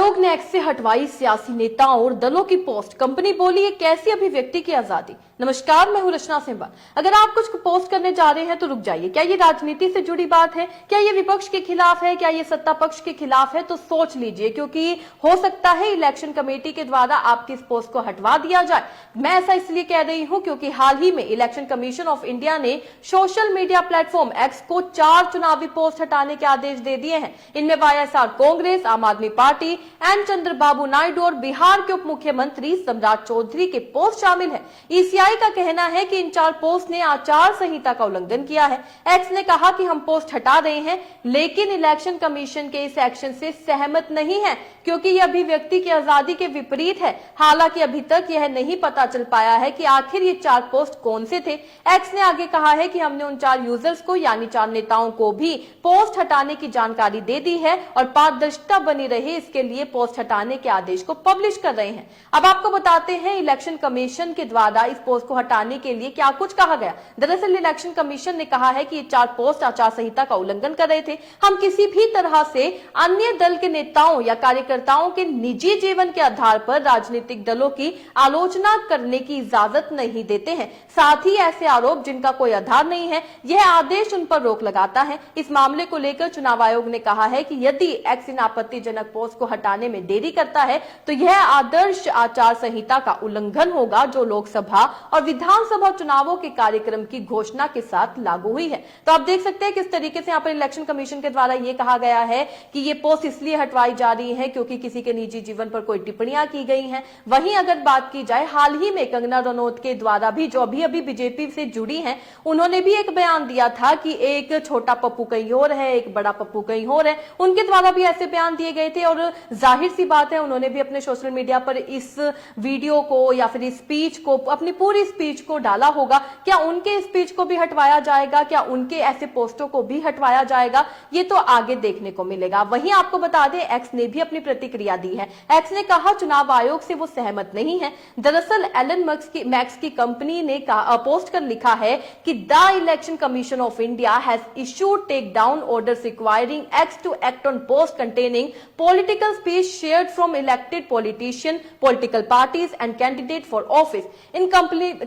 आयोग ने एक्स से हटवाई सियासी नेताओं और दलों की पोस्ट। कंपनी बोली ये कैसी अभिव्यक्ति की आजादी। नमस्कार, मैं हूं रचना सिंबा। अगर आप कुछ पोस्ट करने जा रहे हैं तो रुक जाइए। क्या ये राजनीति से जुड़ी बात है? क्या ये विपक्ष के खिलाफ है? क्या ये सत्ता पक्ष के खिलाफ है? तो सोच लीजिए, क्योंकि हो सकता है इलेक्शन कमेटी के द्वारा आपकी इस पोस्ट को हटवा दिया जाए। मैं ऐसा इसलिए कह रही हूं क्योंकि हाल ही में इलेक्शन कमीशन ऑफ इंडिया ने सोशल मीडिया प्लेटफॉर्म एक्स को 4 चुनावी पोस्ट हटाने के आदेश दे दिए हैं। इनमें वाईएसआर कांग्रेस, आम आदमी पार्टी, एन चंद्रबाबू नायडू और बिहार के उप मुख्यमंत्री सम्राट चौधरी के पोस्ट शामिल है। ईसीआई का कहना है कि इन 4 पोस्ट ने आचार संहिता का उल्लंघन किया है। एक्स ने कहा कि हम पोस्ट हटा रहे हैं, लेकिन इलेक्शन कमीशन के इस एक्शन से सहमत नहीं है, क्योंकि यह अभिव्यक्ति की आजादी के विपरीत है। हालांकि अभी तक यह नहीं पता चल पाया है कि आखिर ये 4 पोस्ट कौन से थे। एक्स ने आगे कहा है कि हमने उन 4 यूजर्स को यानी 4 नेताओं को भी पोस्ट हटाने की जानकारी दे दी है और पारदर्शिता बनी रहे इसके लिए पोस्ट हटाने के आदेश को पब्लिश कर रहे हैं। अब आपको बताते हैं इलेक्शन कमीशन के द्वारा इस पोस्ट को हटाने के लिए क्या कुछ कहा गया। दरअसल इलेक्शन कमीशन ने कहा है कि ये 4 पोस्ट आचार संहिता का उल्लंघन कर रहे थे। हम किसी भी तरह से अन्य दल के नेताओं या कार्यकर्ताओं के निजी जीवन के आधार पर राजनीतिक दलों की आलोचना करने की इजाजत नहीं देते हैं। साथ ही ऐसे आरोप जिनका कोई आधार नहीं है, यह आदेश उन पर रोक लगाता है। इस मामले को लेकर चुनाव आयोग ने कहा है कि यदि एक्स इन आपत्तिजनक पोस्ट को हटाने में देरी करता है तो यह आदर्श आचार संहिता का उल्लंघन होगा, जो लोकसभा और विधानसभा चुनावों के कार्यक्रम की घोषणा के साथ लागू हुई है। तो आप देख सकते हैं किस तरीके से यहाँ पर इलेक्शन कमीशन के द्वारा यह कहा गया है कि ये पोस्ट इसलिए हटवाई जा रही है क्योंकि किसी के निजी जीवन पर कोई टिप्पणियां की गई हैं। वहीं अगर बात की जाए, हाल ही में कंगना रनौत के द्वारा भी, जो अभी बीजेपी से जुड़ी हैं, उन्होंने भी एक बयान दिया था कि एक छोटा पप्पू कहीं और है, एक बड़ा पप्पू कहीं और है। उनके द्वारा भी ऐसे बयान दिए गए थे और जाहिर सी बात है उन्होंने भी अपने सोशल मीडिया पर इस वीडियो को या फिर इस स्पीच को, अपनी पूरी स्पीच को डाला होगा। क्या उनके स्पीच को भी हटवाया जाएगा? क्या उनके ऐसे पोस्टों को भी हटवाया जाएगा? ये तो आगे देखने को मिलेगा। वहीं आपको बता दें, एक्स ने भी अपनी प्रतिक्रिया दी है। एक्स ने कहा चुनाव आयोग से वो सहमत नहीं है। दरअसल एलन मैक्स की कंपनी ने पोस्ट कर लिखा है कि the election commission of India has issued take down orders requiring X to act on post containing political speech shared from elected politician, political parties and candidate for office. In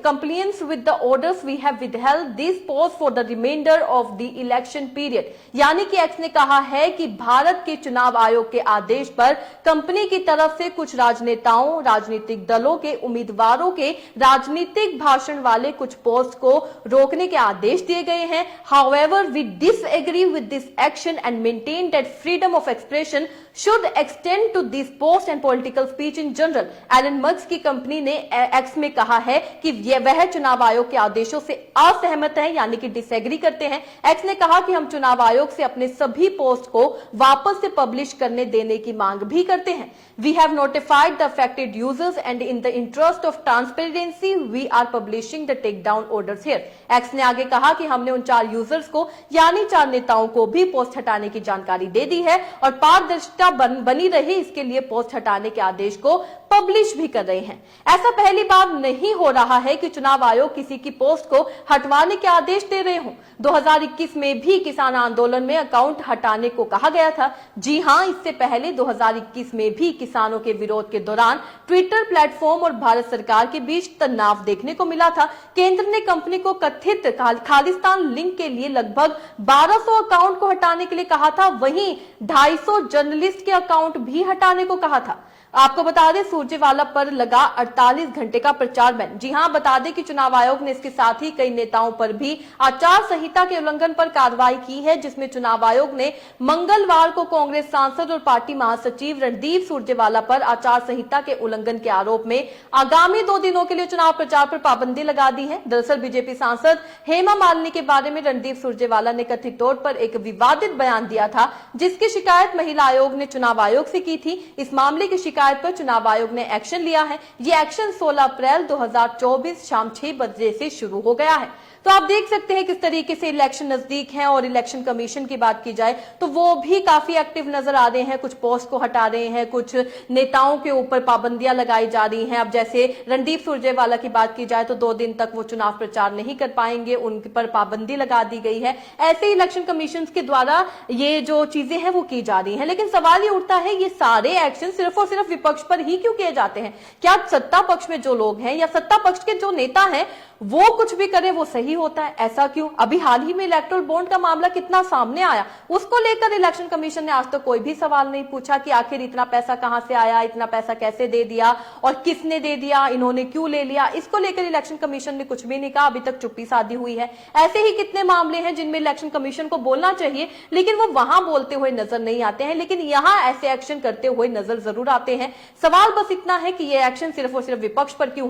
compliance with the orders we have withheld these posts for the remainder of the election period। यानी कि x ने कहा है कि भारत के चुनाव आयोग के आदेश पर कंपनी की तरफ से कुछ राजनेताओं, राजनीतिक दलों के उम्मीदवारों के राजनीतिक भाषण वाले कुछ पोस्ट को रोकने के आदेश दिए गए हैं। However, we disagree with this action and maintain that freedom of expression should extend to these posts and political speech in general। Elon Musk की कंपनी ने एक्स में कहा है कि वह चुनाव आयोग के आदेशों से असहमत है, यानी कि डिसएग्री करते हैं। एक्स ने कहा कि हम चुनाव आयोग से अपने सभी पोस्ट को वापस से पब्लिश करने देने की मांग भी करते हैं। We have notified the affected users and in the interest of transparency we are publishing the takedown orders here। X ने आगे कहा कि हमने उन 4 यूजर्स को यानी 4 नेताओं को भी पोस्ट हटाने की जानकारी दे दी है और पारदर्शिता बनी रहे इसके लिए पोस्ट हटाने के आदेश को पब्लिश भी कर रहे हैं। ऐसा पहली बार नहीं हो रहा है कि चुनाव आयोग किसी की पोस्ट को हटवाने के आदेश दे रहे हों। 2021 में भी किसान आंदोलन में अकाउंट हटाने को कहा गया था। जी हां, इससे पहले 2021 में भी किसानों के विरोध के दौरान ट्विटर प्लेटफॉर्म और भारत सरकार के बीच तनाव देखने को मिला था। केंद्र ने कंपनी को कथित खालिस्तान लिंक के लिए लगभग 1200 अकाउंट को हटाने के लिए कहा था। वहीं 250 जर्नलिस्ट के अकाउंट भी हटाने को कहा था। आपको बता दें, सुरजेवाला पर लगा 48 घंटे का प्रचार बैन। जी हां, बता दें कि चुनाव आयोग ने इसके साथ ही कई नेताओं पर भी आचार संहिता के उल्लंघन पर कार्रवाई की है, जिसमें चुनाव आयोग ने मंगलवार को कांग्रेस सांसद और पार्टी महासचिव रणदीप सुरजेवाला पर आचार संहिता के उल्लंघन के आरोप में आगामी 2 दिनों के लिए चुनाव प्रचार पर पाबंदी लगा दी है। दरअसल बीजेपी सांसद हेमा मालिनी के बारे में रणदीप सुरजेवाला ने कथित तौर पर एक विवादित बयान दिया था, जिसकी शिकायत महिला आयोग ने चुनाव आयोग से की थी। इस मामले की शिकायत पर चुनाव आयोग ने एक्शन लिया है। ये एक्शन 16 अप्रैल 2024 शाम 6 बजे से शुरू हो गया है। तो आप देख सकते हैं किस तरीके से इलेक्शन नजदीक है और इलेक्शन कमीशन की बात की जाए तो वो भी काफी एक्टिव नजर आ रहे हैं। कुछ पोस्ट को हटा रहे हैं, कुछ नेताओं के ऊपर पाबंदियां लगाई जा रही हैं। अब जैसे रणदीप सुरजेवाला की बात की जाए तो 2 दिन तक वो चुनाव प्रचार नहीं कर पाएंगे, उन पर पाबंदी लगा दी गई है। ऐसे इलेक्शन कमीशन के द्वारा ये जो चीजें हैं वो की जा रही हैं। लेकिन सवाल ये उठता है ये सारे एक्शन सिर्फ और सिर्फ विपक्ष पर ही क्यों किए जाते हैं? क्या सत्ता पक्ष में जो लोग हैं या सत्ता पक्ष के जो नेता हैं वो कुछ भी करे वो सही होता है? ऐसा क्यों? अभी हाल ही में इलेक्टोरल बॉन्ड का मामला कितना सामने आया, उसको लेकर इलेक्शन कमीशन ने आज तक कोई भी सवाल नहीं पूछा कि आखिर इतना पैसा कहां से आया, इतना पैसा कैसे दे दिया और किसने दे दिया, इन्होंने क्यों ले लिया। इसको लेकर इलेक्शन कमीशन ने कुछ भी नहीं कहा, अभी तक चुप्पी साधी हुई है। ऐसे ही कितने मामले हैं जिनमें इलेक्शन कमीशन को बोलना चाहिए लेकिन वो वहां बोलते हुए नजर नहीं आते हैं, लेकिन यहां ऐसे एक्शन करते हुए नजर जरूर आते हैं। सवाल बस इतना है कि ये एक्शन सिर्फ और सिर्फ विपक्ष पर क्यों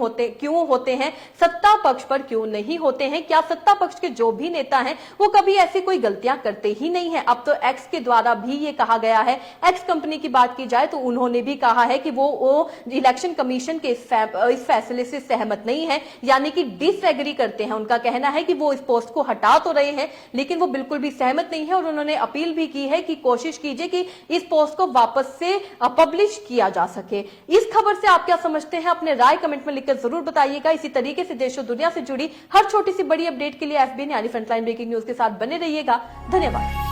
होते हैं, सत्ता पक्ष पर क्यों नहीं होते हैं? क्या सत्ता पक्ष के जो भी नेता हैं वो कभी ऐसी कोई गलतियां करते ही नहीं है? अब तो एक्स के द्वारा भी ये कहा गया है, एक्स कंपनी की बात की जाए तो उन्होंने भी कहा है कि वो इलेक्शन कमीशन के इस फैसले से सहमत नहीं है, यानी कि डिसएग्री करते हैं। उनका कहना है कि वो इस पोस्ट को हटा तो रहे हैं लेकिन वो बिल्कुल भी सहमत नहीं है और उन्होंने अपील भी की है कि कोशिश कीजिए कि इस पोस्ट को वापस से पब्लिश किया जा सके। इस खबर से आप क्या समझते हैं? अपने राय कमेंट में लिखकर जरूर बताइएगा। इसी तरीके से देश और दुनिया से जुड़ी हर छोटी सी बड़ी अपडेट के लिए FBN यानी फ्रंटलाइन ब्रेकिंग न्यूज के साथ बने रहिएगा। धन्यवाद।